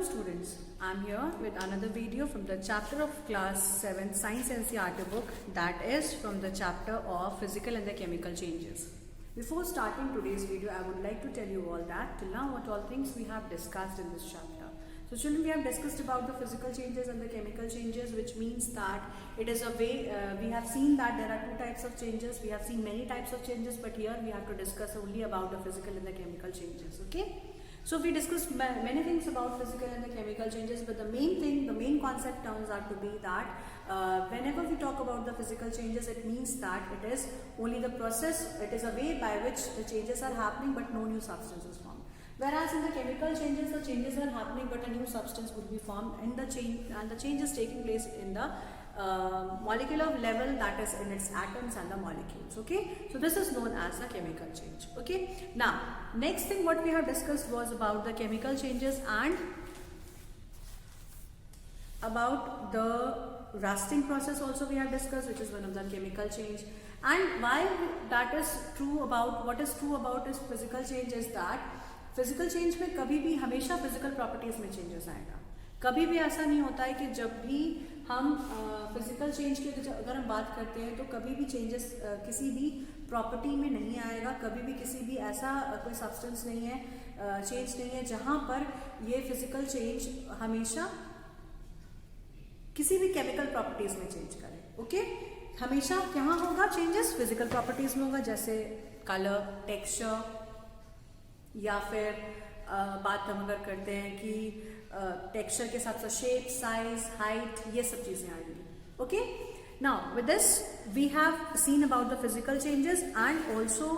students, I'm here with another video from the chapter of class 7 Science NCERT book, that is from the chapter of physical and the chemical changes. Before starting today's video, I would like to tell you all that till now what all things we have discussed in this chapter. So children, we have discussed about the physical changes and the chemical changes, which means that it is a way, we have seen that there are two types of changes. We have seen many types of changes, but here we have to discuss only about the physical and the chemical changes, okay? So we discussed many things about physical and the chemical changes, but the main concept turns out to be that whenever we talk about the physical changes, it means that it is only the process, it is a way by which the changes are happening but no new substance is formed. Whereas in the chemical changes, the changes are happening but a new substance would be formed, and the change is taking place in the molecular level, that is in its atoms and the molecules, okay? So this is known as a chemical change, okay? Now, next thing what we have discussed was about the chemical changes and about the rusting process also we have discussed, which is one of the chemical change. And why that is true about, what is true about is physical change is that physical change में कभी भी हमेशा physical properties में changes आएगा. कभी भी ऐसा नहीं होता है कि जब भी हम फिजिकल चेंज की अगर हम बात करते हैं तो कभी भी चेंजेस किसी भी प्रॉपर्टी में नहीं आएगा. कभी भी किसी भी ऐसा कोई सब्सटेंस नहीं है, चेंज नहीं है जहाँ पर ये फिजिकल चेंज हमेशा किसी भी केमिकल प्रॉपर्टीज में चेंज करे, ओके? हमेशा कहाँ होगा चेंजेस? फिजिकल प्रॉपर्टीज में होगा, जैसे कलर, टेक्सचर, या फिर बात हम अगर करते हैं कि टेक्सचर के साथ साथ शेप, साइज, हाइट, ये सब चीजें आएंगी, okay? Now with this we have seen about the physical changes and also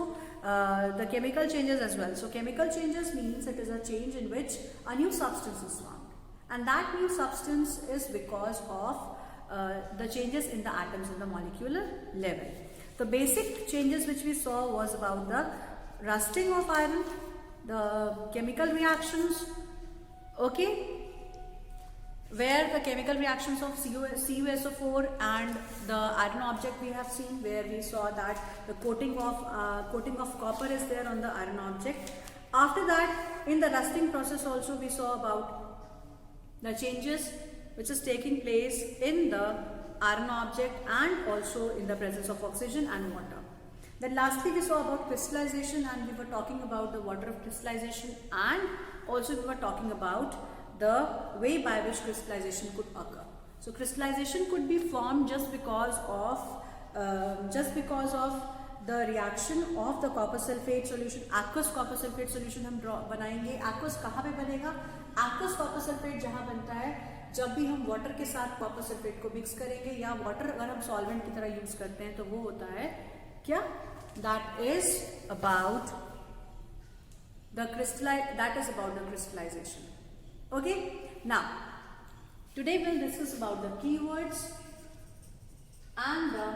the chemical changes as well. So chemical changes means it is a change in which a new substance is formed, and that new substance is because of the changes in the atoms in the molecular level. The basic changes which we saw was about the rusting of iron, the chemical reactions, okay, where the chemical reactions of CuSO4 and the iron object we have seen, where we saw that the coating of copper is there on the iron object. After that, in the rusting process also we saw about the changes which is taking place in the iron object and also in the presence of oxygen and water. Then lastly we saw about crystallization, and we were talking about the water of crystallization, and also we were talking about the way by which crystallization could occur. So crystallization could be formed just because of the reaction of the copper sulfate solution. Aqueous copper sulfate solution हम बनाएंगे. Aqueous कहाँ पे बनेगा? Aqueous copper sulfate जहाँ बनता है जब भी हम वाटर के साथ कॉपर सल्फेट को मिक्स करेंगे, या वाटर अगर हम सॉल्वेंट की तरह यूज करते हैं तो वो होता है क्या? That is about the crystallization. Okay, now today we'll discuss about the keywords and the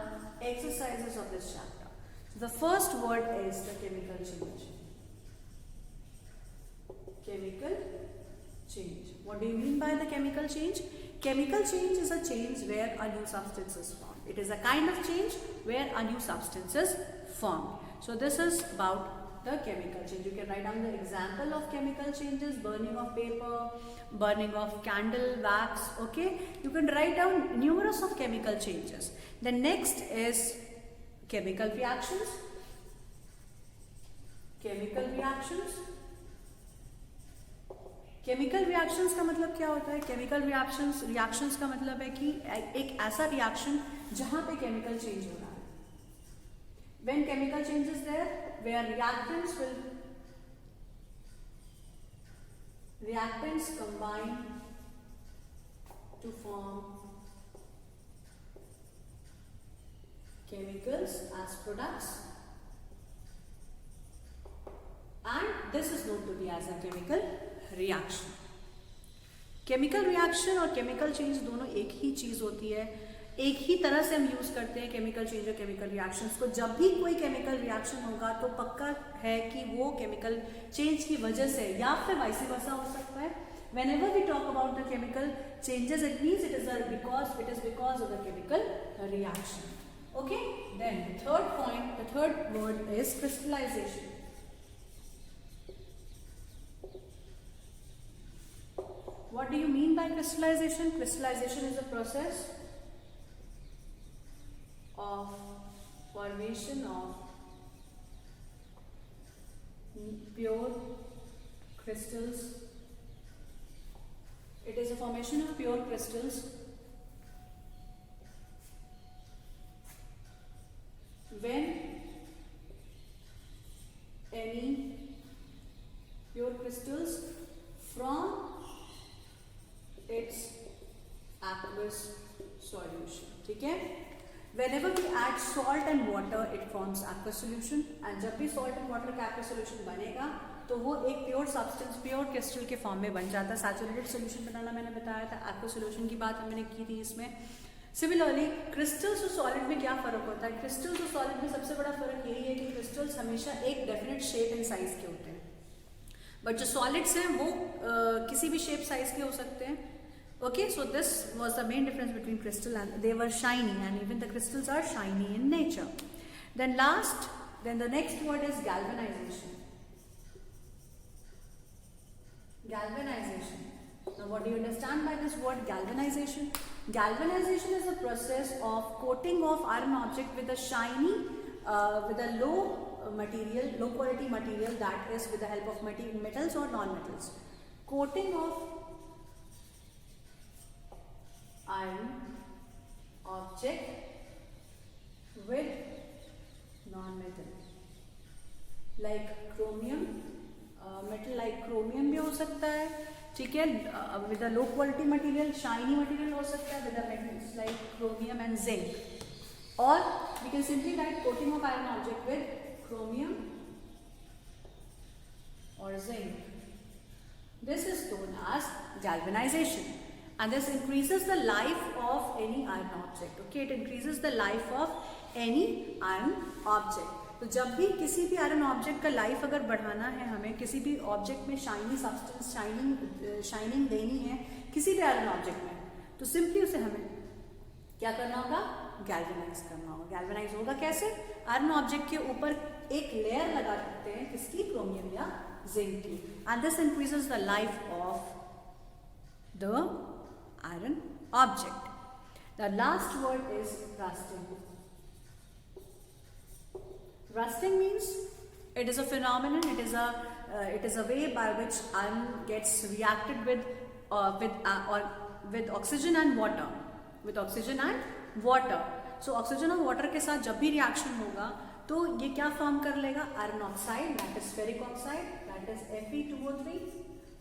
exercises of this chapter. So the first word is the chemical change. Chemical change. What do you mean by the chemical change? Chemical change is a change where a new substance is formed. It is a kind of change where a new substance is formed. So this is about the chemical change. You can write down the example of chemical changes: burning of paper, burning of candle wax, okay? You can write down numerous of chemical changes. The next is chemical reactions. Chemical reactions. Chemical reactions का मतलब क्या होता है? Chemical reactions का मतलब है कि एक ऐसा रिएक्शन जहां पे केमिकल चेंज हो रहा है. When chemical change is there, where reactants combine to form chemicals as products, and this is known to be as a chemical reaction. Chemical reaction और केमिकल चेंज दोनों एक ही चीज होती है. एक ही तरह से हम यूज करते हैं केमिकल चेंज और केमिकल रिएक्शंस को. जब भी कोई केमिकल रिएक्शन होगा तो पक्का है कि वो केमिकल चेंज की वजह से या फिर वाइस वर्सा हो सकता है. Whenever we talk about the chemical changes, it means it is because of the chemical reaction. Okay. Then the third word is crystallization. What do you mean by crystallization? Crystallization is a process of formation of pure crystals. It is a formation of pure crystals when any pure crystals from its aqueous solution. ठीक है? Whenever we add salt and water, it forms aqueous solution. And जब भी salt and water का aqueous solution बनेगा, तो वो एक pure substance, pure crystal के फॉर्म में बन जाता है. सैचुरेटेड सोल्यूशन बनाना मैंने बताया था, aqueous solution की बात हमने की थी इसमें. सिमिलरली क्रिस्टल्स और सॉलिड में क्या फर्क होता है? क्रिस्टल्स और सॉलिड में सबसे बड़ा फर्क यही है कि क्रिस्टल्स हमेशा एक डेफिनेट शेप एंड साइज के होते हैं, बट जो सॉलिड्स हैं वो किसी भी शेप साइज के हो सकते हैं. Okay, so this was the main difference between crystal, and they were shiny, and even the crystals are shiny in nature. Then the next word is galvanization. Galvanization. Now what do you understand by this word galvanization? Galvanization is a process of coating of iron object with a shiny, with a low quality material, that is with the help of metals or non-metals. Coating of iron object with non-metal like chromium, metal like chromium भी हो सकता है, ठीक है, with a low quality material, shiny material हो सकता है with the metals like chromium and zinc, or we can simply write coating of iron object with chromium or zinc. This is known as galvanization. And this increases the life of any iron object. Okay, it increases the life of any iron object. तो जब भी किसी भी iron object का life अगर बढ़ाना है, हमें किसी भी ऑब्जेक्ट में शाइनी सब्सटेंस, शाइनिंग देनी है किसी भी आयरन ऑब्जेक्ट में, तो सिंपली उसे हमें क्या करना होगा? गैल्वेनाइज करना होगा. गैल्वेनाइज होगा कैसे? आयरन ऑब्जेक्ट के ऊपर एक लेयर लगा सकते हैं किसकी? क्रोमियम या जिंक की. And this increases the life of the iron object. The last word is rusting. Rusting means it is a phenomenon. It is a way by which iron gets reacted with oxygen and water. With oxygen and water. So oxygen और water के साथ जब भी reaction होगा, तो ये क्या form कर लेगा? Iron oxide, that is ferric oxide, that is Fe2O3.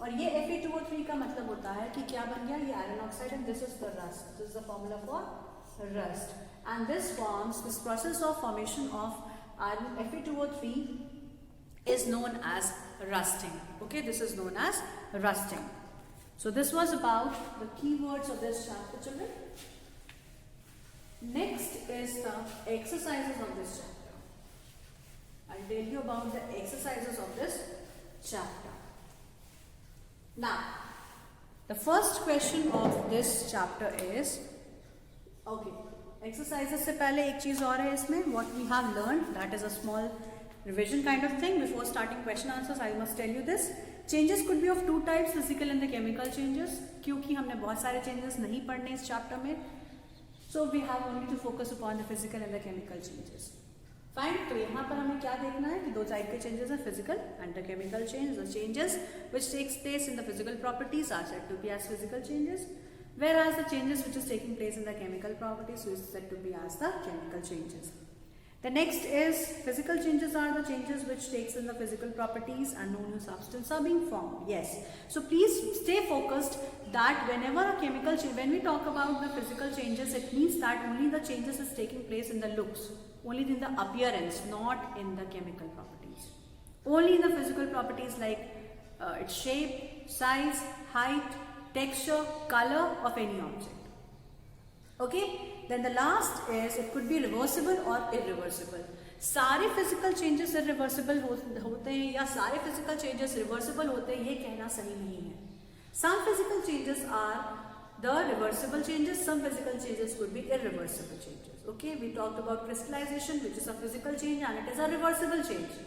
और ये Fe2O3 का मतलब होता है कि क्या बन गया? ये iron oxide, and this is the rust. This is the formula for rust, and this process of formation of iron Fe2O3 is known as rusting. Okay, this is known as rusting. So this was about the keywords of this chapter, children. Next is the exercises of this chapter. I'll tell you about the exercises of this chapter. Now, the first question of this chapter is, okay, exercises से पहले एक चीज और है इसमें, what we have learned, that is a small revision kind of thing. Before starting question answers, I must tell you this. Changes could be of two types, physical and the chemical changes. क्योंकि हमने बहुत सारे changes नहीं पढ़ने इस chapter में, so we have only to focus upon the physical and the chemical changes. Fine. तो यहाँ पर हमें क्या देखना है कि दो टाइप के चेंजेस हैं, physical and the chemical change. The changes which takes place in the physical properties are said to be as physical changes, whereas the changes which is taking place in the chemical properties is said to be as the chemical changes. The next is physical changes are the changes which takes in the physical properties and no new substance are being formed. Yes. So please stay focused that whenever a chemical change, when we talk about the physical changes, it means that only the changes is taking place in the looks, only in the appearance, not in the chemical properties. Only in the physical properties like its shape, size, height, texture, color of any object. Okay. Then the last is it could be reversible or irreversible. सारे physical changes irreversible होते हैं या सारे physical changes reversible होते हैं, ये कहना सही नहीं है. Some physical changes are the reversible changes, some physical changes could be irreversible changes. Okay, we talked about crystallization, which is a physical change and it is a reversible change.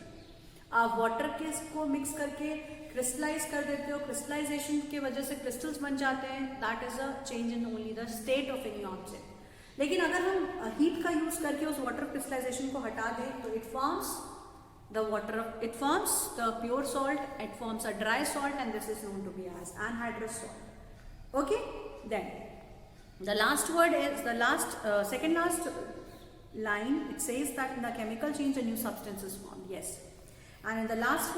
आप water के को mix करके crystallise कर देते हो, crystallisation की वजह से क्रिस्टल्स बन जाते हैं, that is a change in only the state of any object. लेकिन अगर हम हीट का यूज करके उस वाटर क्रिस्टलाइजेशन को हटा दें तो it forms the water, it forms the pure salt, it forms a dry salt, and this is known to be as anhydrous salt. Okay, then the last word is the second last line. It says that in the chemical change a new substance is formed. Yes, and in the last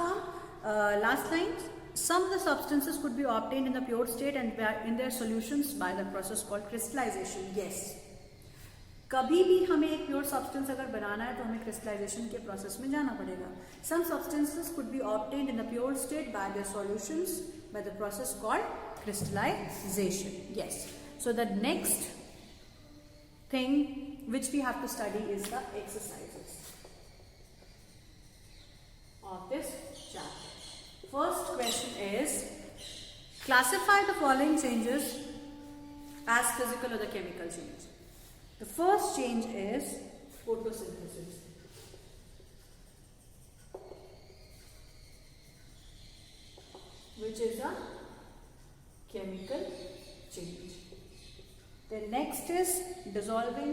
line, some of the substances could be obtained in the pure state and in their solutions by the process called crystallization. Yes, कभी भी हमें एक pure substance अगर बनाना है तो हमें crystallisation के process में जाना पड़ेगा। Some substances could be obtained in the pure state by their solutions by the process called crystallisation. Yes, so the next thing which we have to study is the exercises of this chapter. First question is classify the following changes as physical और the chemical change. The first change is photosynthesis, which is a chemical change. The next is dissolving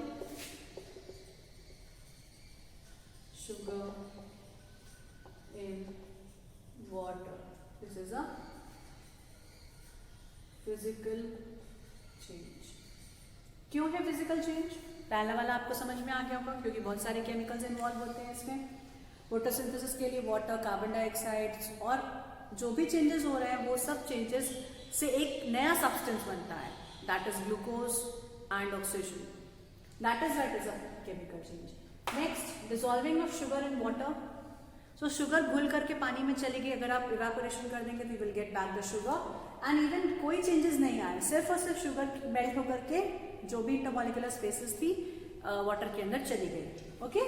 sugar in water. This is a physical change. क्यों है physical change? पहला वाला आपको समझ में आ गया होगा, क्योंकि बहुत सारे केमिकल्स इन्वॉल्व होते हैं इसमें। फोटोसिंथेसिस के लिए वाटर, कार्बन डाइऑक्साइड और जो भी चेंजेस हो रहे हैं वो सब चेंजेस से एक नया सब्सटेंस बनता है, that is glucose and oxygen, that is a chemical change. Next, dissolving of sugar in water. So sugar घुल करके पानी में चलेगी, अगर आप इवेपोरेशन कर देंगे तो you will get back the sugar and even कोई चेंजेस नहीं आए, सिर्फ और सिर्फ शुगर मेल्ट होकर के जो भी इंटरमॉलिक्यूलर स्पेसेस थी वाटर के अंदर चली गई। Okay,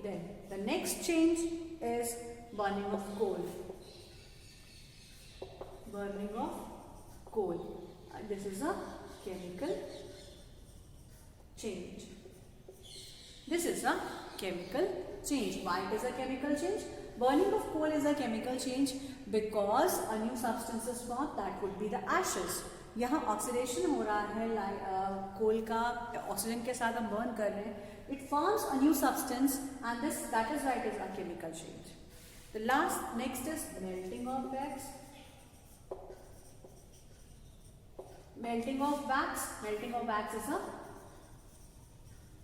then the next change is burning of coal. Burning of coal, this is a chemical change. This is a chemical change. Why it is a chemical change? Burning of coal is a chemical change because a new substance is formed, that would be the ashes. यहाँ oxidation हो रहा है कोल का, oxygen के साथ हम burn कर रहे हैं, it forms a new substance and this that is right is a chemical change. The last next is melting of wax. Melting of wax, melting of wax is a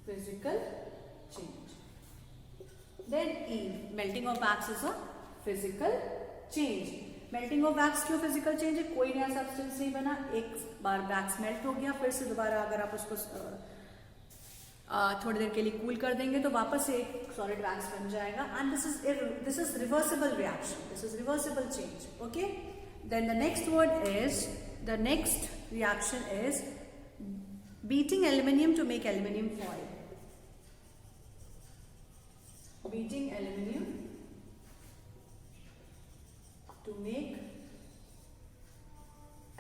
physical change. Then E, melting of wax is a physical change. Melting of wax क्यों physical change है? कोई नया substance नहीं बना, एक बार wax melt हो गया, फिर से दोबारा अगर आप उसको थोड़ी देर के लिए कूल कर देंगे तो वापस से एक solid wax बन जाएगा and this is reversible reaction, this is reversible change. Okay, then the next word is, the next reaction is beating aluminium to make aluminium foil. Beating aluminium to make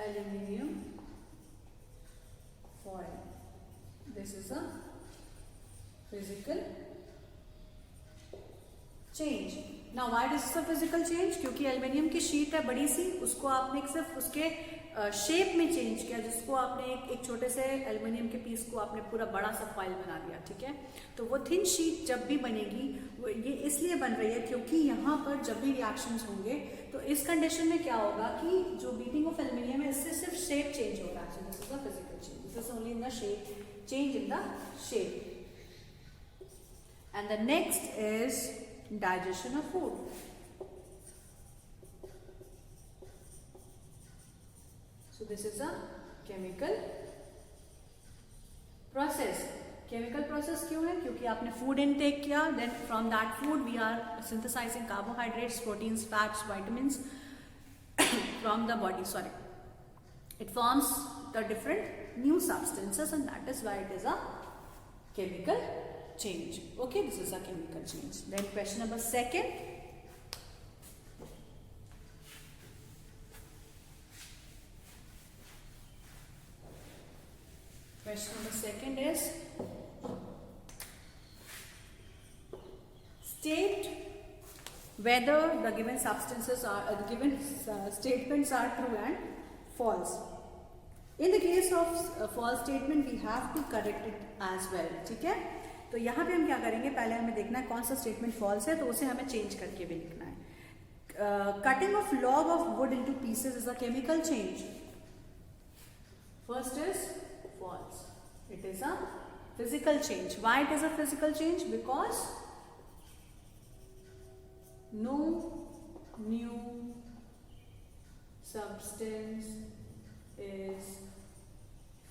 aluminium foil. This is a physical change. Now why is this a physical change? क्योंकि aluminium की sheet है बड़ी सी, उसको आपने सिर्फ उसके shape में change किया, जिसको आपने एक छोटे से एल्युमिनियम के पीस को आपने पूरा बड़ा सा फॉइल बना दिया। ठीक है, तो वो थिन शीट जब भी बनेगी वो ये इसलिए बन रही है क्योंकि यहाँ पर जब भी रिएक्शंस होंगे तो इस कंडीशन में क्या होगा कि जो बीटिंग ऑफ एल्युमिनियम है इससे सिर्फ शेप चेंज हो रहा है। This is a physical change, this is only in the shape, change in the shape. And the next is digestion of food. So this is a chemical process. Chemical process क्यों है? क्योंकि आपने food intake किया, then from that food we are synthesizing carbohydrates, proteins, fats, vitamins from the body. Sorry, it forms the different new substances and that is why it is a chemical change. Okay, this is a chemical change. Then question number second. Question number second is state whether the given substances are statements are true and false. In the case of false statement we have to correct it as well. ठीक है, तो यहाँ पे हम क्या करेंगे, पहले हमें देखना है कौन सा स्टेटमेंट फॉल्स है, तो उसे हमें चेंज करके भी लिखना है. Cutting of log of wood into pieces is a chemical change. First is false. It is a physical change. Why it is a physical change? Because no new substance is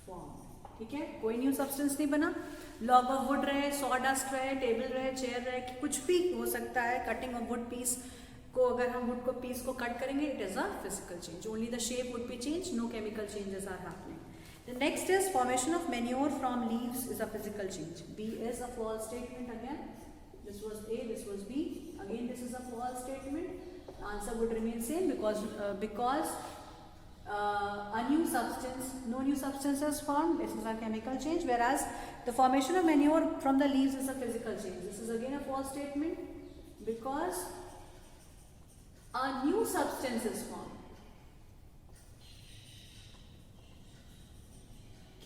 formed. ठीक है, कोई new substance नहीं बना. Log of would रहे, sawdust रहे, table रहे, chair रहे, कुछ भी हो सकता है. कटिंग ऑफ वुड पीस को, अगर हम वुड को पीस को कट करेंगे, it is a physical change. Only the shape would be change, no chemical changes are happening. The next is formation of manure from leaves is a physical change. B is a false statement again. This was A, this was B. Again, this is a false statement. The answer would remain same because a new substance, no new substance is formed. This is a chemical change. Whereas the formation of manure from the leaves is a physical change. This is again a false statement because a new substance is formed.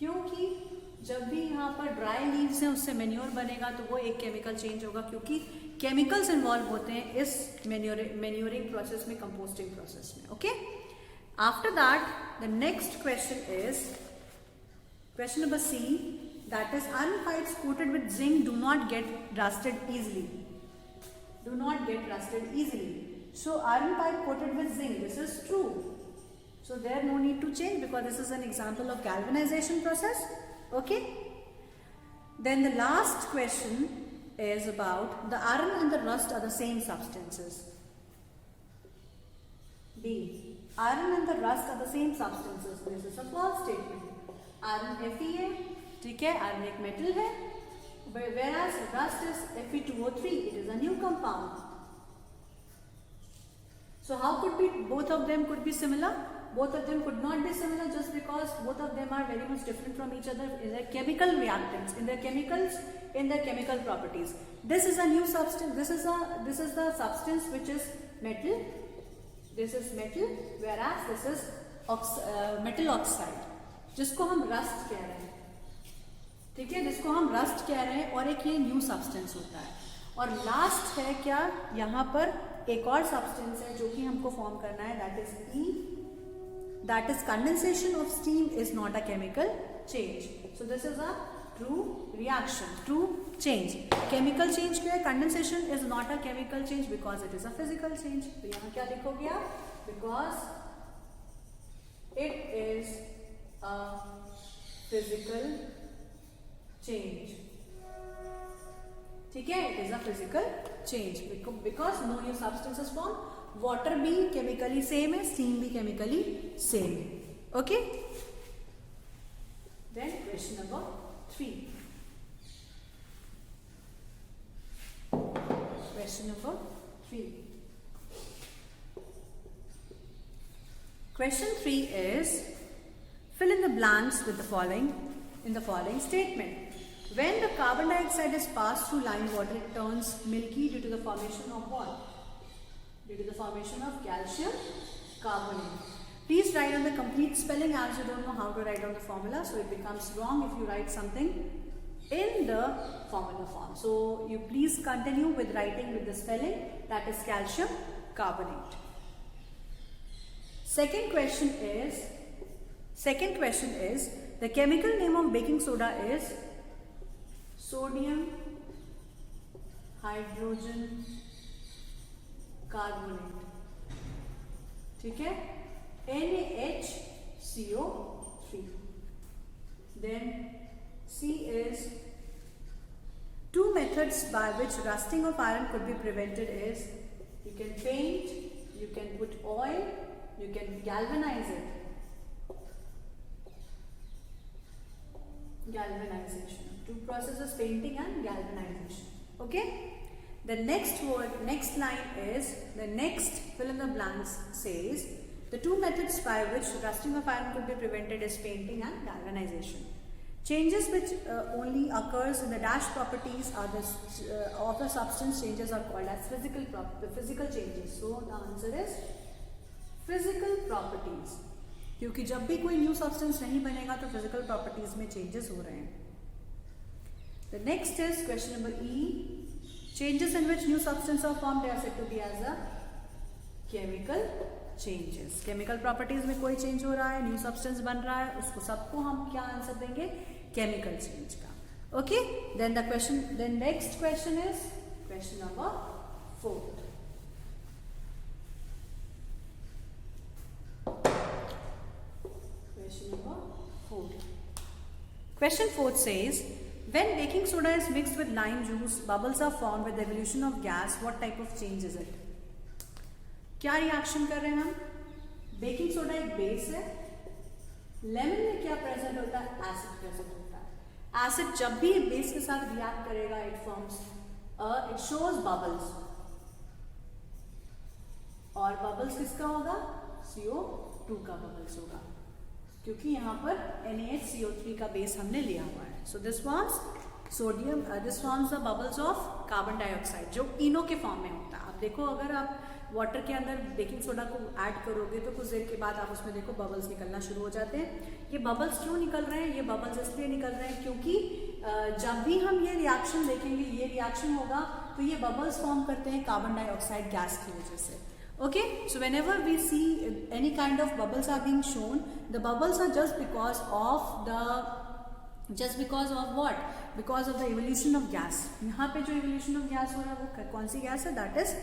क्योंकि जब भी यहाँ पर dry leaves हैं उससे manure बनेगा तो वो एक केमिकल चेंज होगा, क्योंकि केमिकल्स इन्वॉल्व होते हैं इस मेन्योरिंग प्रोसेस में, कंपोस्टिंग प्रोसेस में. Okay, after that the next question is question number C, that is iron pipes coated with zinc do not get rusted easily. Do not get rusted easily. So iron pipe coated with zinc, this is true. So there no need to change because this is an example of galvanization process. Okay. Then the last question is about the iron and the rust are the same substances. B. Iron and the rust are the same substances. This is a false statement. Iron Fe, ठीक है, iron एक metal है, whereas rust is Fe2O3. It is a new compound. So how could be both of them could be similar? Both of them could not be similar just because both of them are very much different from each other in their chemical reactants, in their chemical properties. This is a new substance. This is the substance which is metal. This is metal, whereas this is metal oxide, जिसको हम rust कह रहे हैं. ठीक है, जिसको हम rust कह रहे हैं, और एक ये new substance होता है. और लास्ट है क्या, यहाँ पर एक और सब्सटेंस है जो कि हमको फॉर्म करना है, that is E. That is condensation of steam is not a chemical change. So this is a true reaction, true change. Chemical change क्या है, condensation is not a chemical change because it is a physical change. तो यहाँ क्या लिखोगे आप, because it is a physical change. ठीक है, it is a physical change because no new substance is formed. Water भी केमिकली सेम है, steam भी केमिकली सेम है. Okay, then question number 3. Question number 3. Question 3 is fill in the blanks with the following in the following statement. When the carbon dioxide is passed through lime water, it turns milky due to the formation of what? Due to the formation of calcium carbonate. Please write on the complete spelling as you don't know how to write down the formula, so it becomes wrong if you write something in the formula form. So you please continue with writing with the spelling, that is calcium carbonate. Second question is the chemical name of baking soda is sodium hydrogen carbonate. ठीक है, NaHCO3. Then C is two methods by which rusting of iron could be prevented is you can paint, you can put oil, you can galvanize it. Galvanization. Two processes, painting and galvanization. Okay. The next line is, the next fill in the blanks says, the two methods by which rusting of iron could be prevented is painting and galvanization. Changes which only occurs in the dash properties are the of the substance changes are called as physical changes. So the answer is physical properties. क्योंकि जब भी कोई new substance नहीं बनेगा तो physical properties में changes हो रहे हैं. The next is question number E. Changes in which new substance are formed they are said to be as a chemical changes. Chemical properties में कोई चेंज हो रहा है, न्यू सब्सटेंस बन रहा है, उसको सबको हम क्या आंसर देंगे? केमिकल चेंज का. Okay, then next question is question number 4. Question number 4. Question 4 says, when baking soda is mixed with lime juice, bubbles are formed with the evolution of gas. What type of change is it? क्या reaction कर रहे हैं हम? Baking soda एक base है, lemon में क्या present होता है? एसिड प्रेजेंट होता है. एसिड जब भी बेस के साथ रिएक्ट करेगा it forms it shows bubbles. और बबल्स किसका होगा? CO2 का बबल्स होगा, क्योंकि यहाँ पर NaHCO3 का बेस हमने लिया हुआ है. So this forms sodium, this forms the bubbles of carbon dioxide जो इनो के फॉर्म में होता है. आप देखो, अगर आप वाटर के अंदर बेकिंग सोडा को ऐड करोगे तो कुछ देर के बाद आप उसमें देखो बबल्स निकलना शुरू हो जाते हैं. ये बबल्स क्यों निकल रहे हैं? ये बबल्स इसलिए निकल रहे हैं क्योंकि जब भी हम ये रिएक्शन देखेंगे, ये रिएक्शन होगा तो ये बबल्स फॉर्म करते हैं कार्बन डाइऑक्साइड गैस की वजह से. Okay, so whenever we see any kind of bubbles are being shown, the bubbles are just because of what? Because of the evolution of gas. यहाँ पे जो evolution of gas हो रहा है वो कौन सी गैस है? That is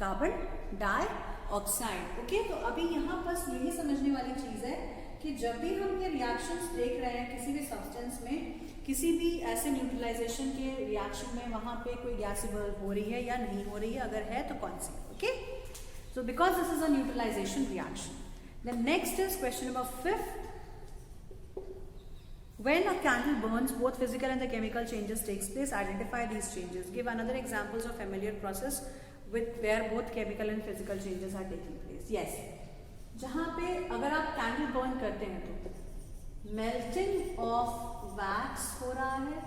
carbon dioxide. Okay, तो अभी यहाँ बस यही समझने वाली चीज है कि जब भी हम ये रिएक्शंस देख रहे हैं किसी भी सब्सटेंस में, किसी भी ऐसे न्यूट्रलाइजेशन के रिएक्शन में, वहां पे कोई गैस इवॉल्व हो रही है या नहीं हो रही है, अगर है तो कौन सी. Okay, so because this is a neutralization reaction. Then next is question number 5. When a candle burns, both physical and the chemical changes takes place. Identify these changes. Give another examples of familiar process with where both chemical and physical changes are taking place. Yes, जहाँ पे अगर आप candle burn करते हैं तो melting of wax हो रहा है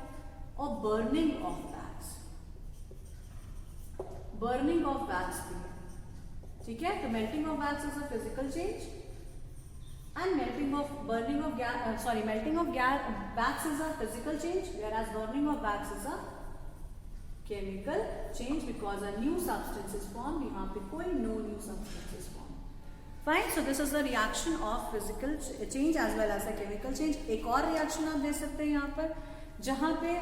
और बर्निंग ऑफ वैक्स भी है. ठीक है, तो melting of wax is a physical change and melting of wax is a physical change, whereas burning of wax is a chemical change because a new substance is formed. यहाँ पे कोई no new substance is formed. Fine, so this is the reaction of physical change as well as the chemical change. एक और reaction आप दे सकते हैं यहाँ पर, जहाँ पे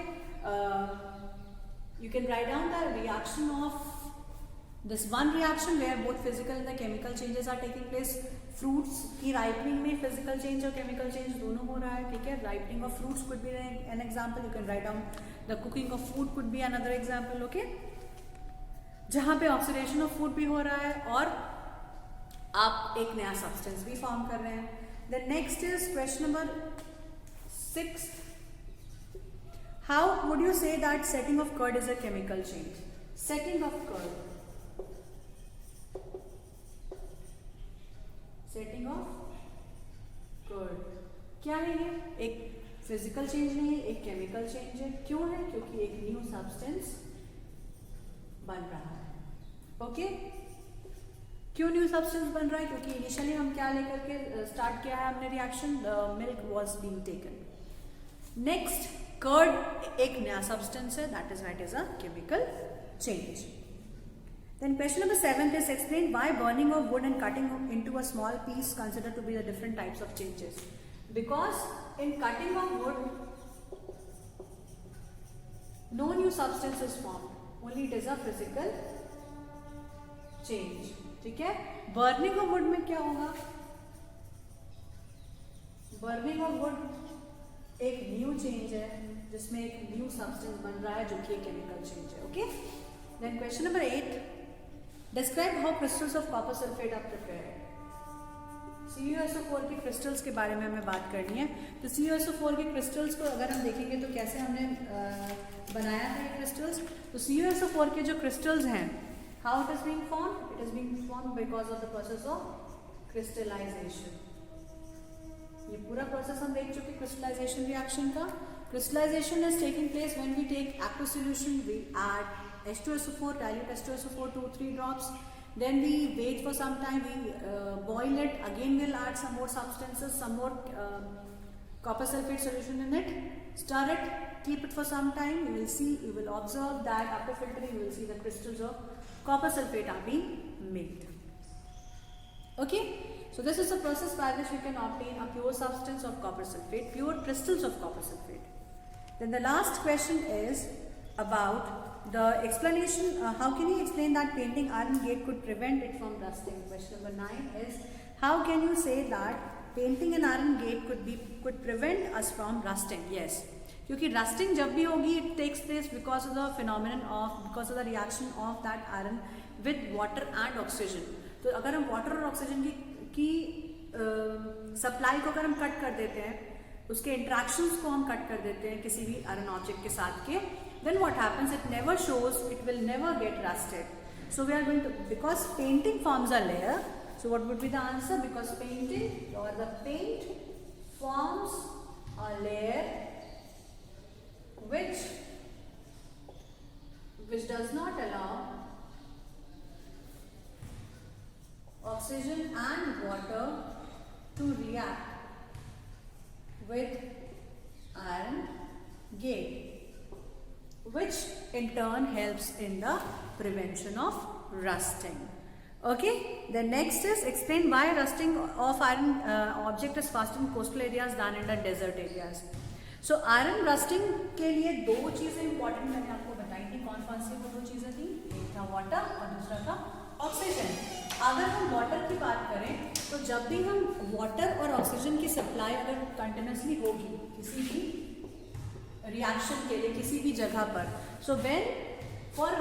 you can write down the reaction of this one reaction where both physical and the chemical changes are taking place. Fruits की ripening में physical change और chemical change दोनों हो रहा है. ठीक है, ripening of fruits could be an example. You can write down the cooking of food could be another example. Okay, जहाँ पे oxidation of food भी हो रहा है और आप एक नया substance भी form कर रहे हैं. Then next is question number 6. How would you say that setting of curd is a chemical change? Setting of curd. Setting of curd क्या है? ये एक फिजिकल चेंज नहीं है, एक केमिकल चेंज है. क्यों है? क्योंकि एक न्यू सब्सटेंस बन रहा है. ओके, क्यों न्यू सब्सटेंस बन रहा है? क्योंकि इनिशियली हम क्या लेकर के स्टार्ट किया है हमने reaction, milk was being taken. Next, curd एक नया सब्सटेंस है, that is what is a chemical change. Then question number 7 is explain why burning of wood and cutting into a small piece considered to be the different types of changes. Because in cutting of wood, no new substance is formed, only it is a physical change. ठीक है, burning of wood में क्या होगा? burning of wood एक new change है जिसमें एक new substance बन रहा है जो कि एक केमिकल चेंज है. Okay, then question number 8. Describe how crystals of copper sulfate are prepared. CuSO4 के क्रिस्टल्स के बारे में हमें बात करनी है. तो CuSO4 के क्रिस्टल्स को अगर हम देखेंगे तो कैसे हमने बनाया है ये क्रिस्टल्स. तो CuSO4 के जो क्रिस्टल्स हैं, how it is being formed? It is being formed because of the process of crystallization. ये पूरा प्रोसेस हम देख चुके क्रिस्टलाइजेशन रिएक्शन का. Crystallization is taking place when we take aqueous solution, we add H2SO4, dilute H2SO4, 2-3 drops. Then we wait for some time, we boil it. Again we'll add some more substances, some more copper sulfate solution in it. Stir it, keep it for some time. You will see, you will observe that after filtering, you will see the crystals of copper sulfate are being made. Okay, so this is the process by which we can obtain a pure substance of copper sulfate, pure crystals of copper sulfate. Then the last question is about the explanation, how can you explain that painting iron gate could prevent it from rusting? Question number 9 is, how can you say that painting an iron gate could prevent us from rusting? Yes, क्योंकि rusting जब भी होगी, it takes place because of the phenomenon of, because of the reaction of that iron with water and oxygen. तो अगर हम water और oxygen की supply को अगर हम कट कर देते हैं, उसके इंट्रैक्शंस को हम कट कर देते हैं किसी भी आयरन ऑब्जेक्ट के साथ के, then what happens, it never shows, it will never get rusted. So we are going to, because painting forms a layer, so what would be the answer? Because painting or the paint forms a layer which does not allow oxygen and water to react with iron gate, which in turn helps in the prevention of rusting. Okay, the next is explain why rusting of iron object is faster in coastal areas than in the desert areas. So iron rusting के लिए दो चीजें important मैंने आपको बताई थी, कौन कौन सी वो दो चीजें थी, एक था वाटर और दूसरा था ऑक्सीजन. अगर हम वाटर की बात करें तो जब भी हम वाटर और ऑक्सीजन की सप्लाई अगर कंटिन्यूसली होगी किसी भी रिएक्शन के लिए किसी भी जगह पर, so when for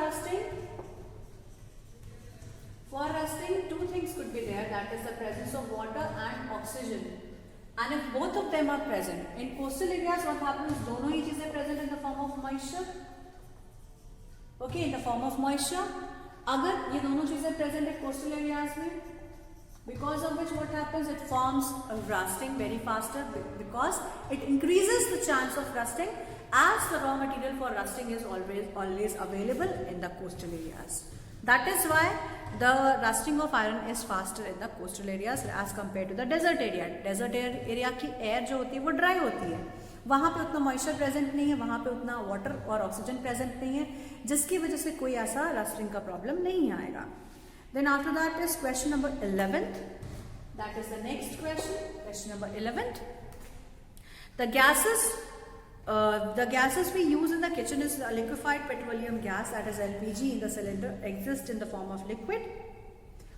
rusting two things could be there, that is the presence of water and oxygen, and if both of them are present in coastal areas, what happens, दोनों ही चीजें present in the form of moisture. Okay, in the form of moisture. अगर ये दोनों चीजें present in coastal areas में, because of which what happens, it forms a rusting very faster, because it increases the chance of rusting as the raw material for rusting is always available in the coastal areas. That is why the rusting of iron is faster in the coastal areas as compared to the desert area. Desert area की air जो होती है वो dry होती है, वहाँ पे उतना moisture present नहीं है, वहाँ पे उतना water और oxygen present नहीं है, जिसकी वजह से कोई ऐसा rusting का problem नहीं आएगा. Then after that is question number 11th. That is the next question. Question number 11th. The gases we use in the kitchen is liquefied petroleum gas, that is LPG, in the cylinder exists in the form of liquid.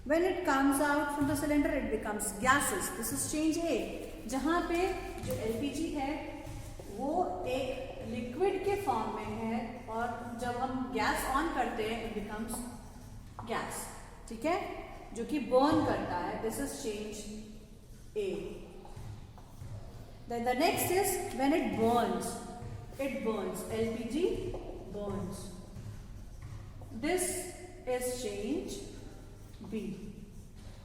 When it comes out from the cylinder, it becomes gases. This is change A. जहाँ पे जो LPG है वो एक liquid के form में है और जब हम गैस ऑन करते हैं it becomes gas. ठीक है, जो कि बर्न करता है. This is change A. Then the next is when it burns. LPG burns. This is change B.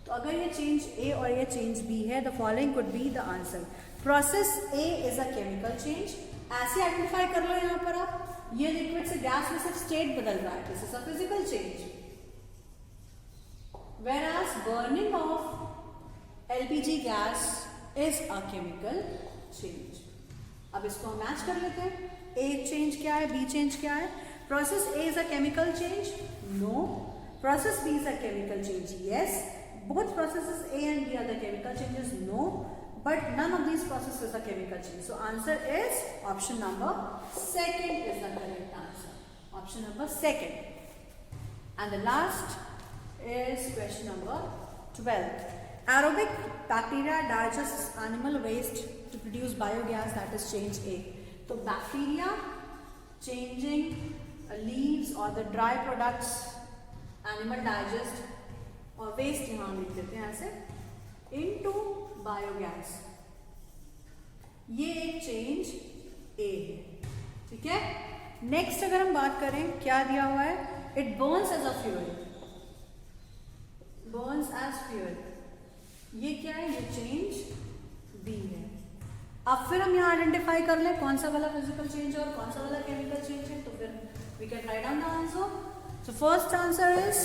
तो अगर ये change A और ये change B है, the following could be the answer. Process A is a chemical change. ऐसे identify कर लो यहाँ पर आप, ये लिक्विड से गैस में सिर्फ स्टेट बदल रहा है. This is a physical change. Whereas burning of LPG gas is a chemical change. अब इसको हम मैच कर लेते हैं. A चेंज क्या है, B चेंज क्या है? Process A is a chemical change? No. Process B is a chemical change? Yes. Both processes A and B are the chemical changes? No. But none of these processes are chemical change. So answer is option number 2nd is the correct answer. Option number 2nd. And the last is question number 12. Aerobic bacteria digests animal waste to produce biogas, that is change A. So bacteria changing leaves or the dry products animal digest or waste यहाँ हम लिख देते हैं ऐसे into biogas. ये एक change A है. ठीक है. Next अगर हम बात करें क्या दिया हुआ है, it burns as a fuel. Burns as fuel. ये क्या है, ये change B है. अब फिर हम यहाँ आइडेंटिफाई कर लें कौन सा वाला फिजिकल चेंज है और कौन सा वाला केमिकल चेंज है, तो फिर we can write down the answer. So first answer is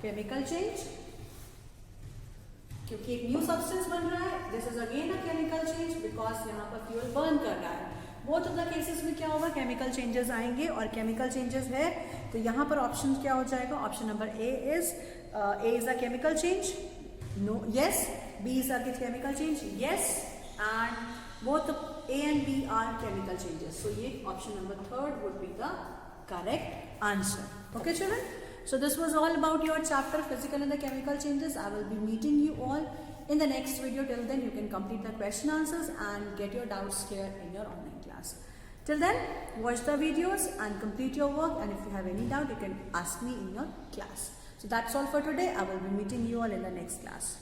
chemical change, क्योंकि एक न्यू सब्सटेंस बन रहा है. This is again a chemical change because यहाँ पर फ्यूल बर्न कर रहा है. बोथ ऑफ द केसेस में क्या होगा, केमिकल चेंजेस आएंगे. और केमिकल चेंजेस है तो यहाँ पर ऑप्शन क्या हो जाएगा, option number A is a chemical change. No, yes. B is a chemical change, yes. And both A and B are chemical changes. So ये option number 3 would be the correct answer. Okay children? So this was all about your chapter physical and the chemical changes. I will be meeting you all in the next video. Till then you can complete the question answers and get your doubts clear in your online class. Till then watch the videos and complete your work, and if you have any doubt you can ask me in your class. So that's all for today. I will be meeting you all in the next class.